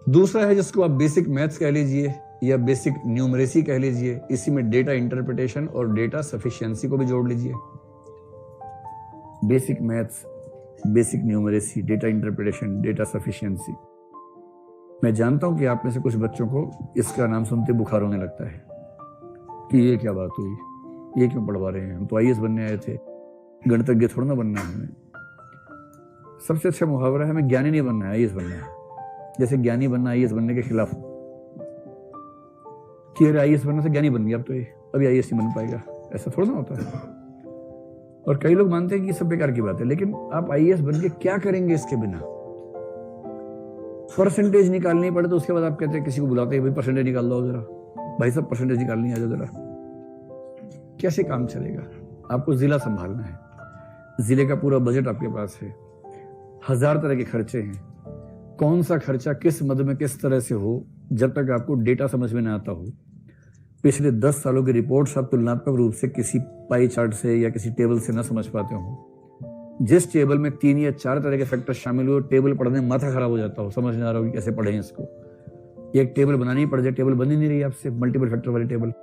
दूसरा है जिसको आप बेसिक मैथ्स कह लीजिए या बेसिक न्यूमरेसी कह लीजिए, इसी में डेटा इंटरप्रिटेशन और डेटा सफिशिएंसी को भी जोड़ लीजिए। Basic maths, basic numeracy, data interpretation, data sufficiency. मैं जानता हूं कि आप में से कुछ बच्चों को इसका नाम सुनते बुखार होने लगता है कि ये क्या बात हुई, ये क्यों पढ़वा रहे हैं, हम तो आईएएस बनने आए थे, गणितज्ञ थोड़ा ना बनना है हमें। सबसे अच्छा मुहावरा है हमें ज्ञानी नहीं बनना है, आईएएस बनना है। जैसे ज्ञानी बनना आईएएस बनने के खिलाफ कि अरे आईएएस बनने से ज्ञानी बन गया, अब तो ये अभी आईएएस नहीं बन पाएगा, ऐसा थोड़ा ना होता है। और कई लोग मानते हैं कि ये सब बेकार की बात है, लेकिन आप आईएएस बन के क्या करेंगे इसके बिना? परसेंटेज निकालनी पड़े तो उसके बाद आप कहते हैं, किसी को बुलाते हैं, भाई परसेंटेज निकाल दो जरा, भाई सब परसेंटेज निकालनी आ जाओ जरा। कैसे काम चलेगा? आपको जिला संभालना है, जिले का पूरा बजट आपके पास है, 1000 तरह के खर्चे हैं, कौन सा खर्चा किस मद में किस तरह से हो, जब तक आपको डेटा समझ में ना आता हो, पिछले 10 सालों की रिपोर्ट्स आप तुलनात्मक रूप से किसी पाई चार्ट से या किसी टेबल से ना समझ पाते हो, जिस टेबल में 3 या 4 तरह के फैक्टर शामिल हुए, टेबल पढ़ने में माथा खराब हो जाता हो, समझ नहीं आ रहा हो कि कैसे पढ़ें इसको, एक टेबल बनानी पड़ जाए, टेबल बन ही नहीं रही आपसे, मल्टीपल फैक्टर वाली टेबल।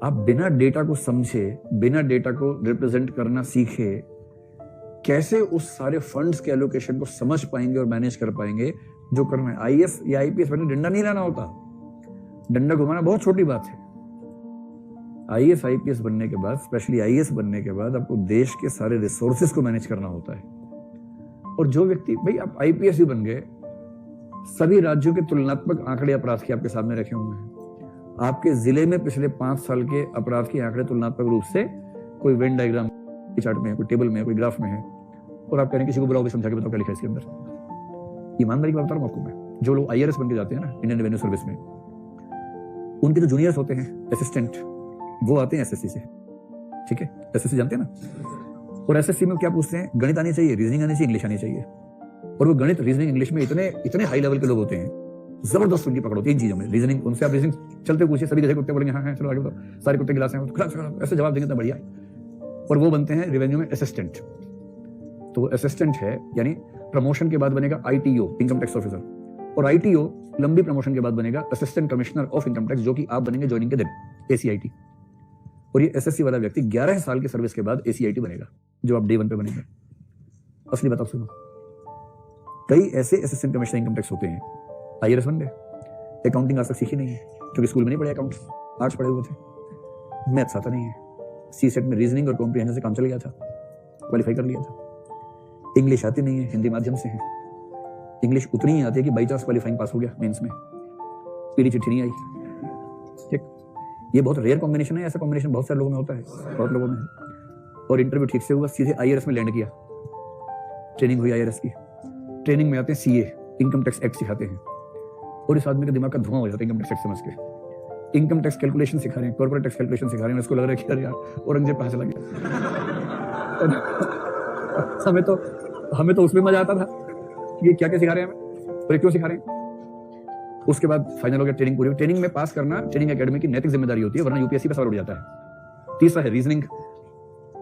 आप बिना डेटा को समझे, बिना डेटा को रिप्रेजेंट करना सीखे, कैसे उस सारे फंड्स के एलोकेशन को समझ पाएंगे और मैनेज कर पाएंगे जो करना है। आईएएस या आईपीएस बनने डंडा नहीं लाना होता, डंडा घुमाना बहुत छोटी बात है। आईएएस आईपीएस बनने के बाद, स्पेशली आईएएस बनने के बाद, आपको देश के सारे रिसोर्सेज को मैनेज करना होता है। और जो व्यक्ति, भाई आप आईपीएस ही बन गए, सभी राज्यों के तुलनात्मक आंकड़े अपराध के आपके सामने रखे हुए हैं, आपके जिले में पिछले 5 साल के अपराध के आंकड़े तुलनात्मक रूप से कोई वेन डायग्राम चार्ट में है, कोई टेबल में है, कोई ग्राफ में है, और आप कह रहे हैं किसी को बुलाओ, समझा के बताओ क्या लिखा है इसके अंदर। ईमानदारी की बात बता रहा हूं आपको मैं, जो लोग आईआरएस बन के जाते हैं ना इंडियन रेवेन्यू सर्विस में, उनके जो जूनियर्स होते हैं असिस्टेंट, वो आते हैं एसएससी से, ठीक है, एसएससी जानते हैं ना। और एसएससी में क्या पूछते हैं? गणित आनी चाहिए, रीजनिंग आनी चाहिए, इंग्लिश आनी चाहिए। और वो गणित, रीजनिंग, इंग्लिश में इतने हाई लेवल के लोग होते हैं, जबरदस्त उनकी पकड़ होती है इन चीजों में। रीजनिंग, उनसे आप रीजनिंग चलते पूछिए, सभी जगह कुत्ते बोलेंगे हाँ हाँ चलो आगे बताओ, सारे कुत्ते गिलास हैं, ऐसे जवाब देंगे तो बढ़िया। और वो बनते हैं रेवेन्यू में असिस्टेंट। तो वो असिस्टेंट है, यानी प्रमोशन के बाद बनेगा आईटीओ, इनकम टैक्स ऑफिसर, और आईटीओ लंबी प्रमोशन के बाद बनेगा assistant commissioner of income tax, जो कि आप बनेंगे ज्वाइनिंग के दिन, एसीआईटी। और ये एसएससी वाला व्यक्ति 11 साल की सर्विस के बाद एसीआईटी बनेगा, जो आप डे 1 पे बनेंगे। असली बात आप सुनो, कई ऐसे असिस्टेंट कमिश्नर इनकम टैक्स होते हैं, आईआरएस बन गए, अकाउंटिंग आज तक सीखी नहीं है, क्योंकि स्कूल में नहीं पढ़े अकाउंट्स, आर्ट्स पढ़े हुए थे, मैथ्स आता नहीं है, सीसेट में रीजनिंग और कॉम्प्रिहेंशन से काम चल गया था, क्वालिफाई कर लिया था। इंग्लिश आती नहीं है, हिंदी माध्यम से है, इंग्लिश उतनी ही आती है कि बाई चांस क्वालिफाइंग पास हो गया मेंस में, पीडी चिट्ठी नहीं आई, ठीक। ये बहुत रेयर कॉम्बिनेशन है, ऐसा कॉम्बिनेशन बहुत सारे लोगों में होता है, बहुत लोगों में है। और इंटरव्यू ठीक से हुआ, सीधे आईआरएस में लैंड किया, ट्रेनिंग हुई आईआरएस की, ट्रेनिंग में आते हैं सीए, इनकम टैक्स एक्ट सिखाते हैं, और इस आदमी का दिमाग का धुआं हो जाता है इनकम टैक्स एक्ट समझ के। इनकम टैक्स कैलकुलेशन सिखा रहे हैं, कॉर्पोरेट टैक्स कैलकुलेशन सिखा रहे हैं, इसको लग रहा है कि अरे यार औरंगजेब कहां से लग गया। हमें तो उसमें मजा आता था, ये क्या क्या सिखा रहे हैं हमें और ये क्यों सिखा रहे हैं। उसके बाद फाइनल हो गया, ट्रेनिंग पूरी। ट्रेनिंग में पास करना ट्रेनिंग एकेडमी की नैतिक जिम्मेदारी होती है, वरना यूपीएससी पे सवाल उठ जाता है। तीसरा है रीजनिंग,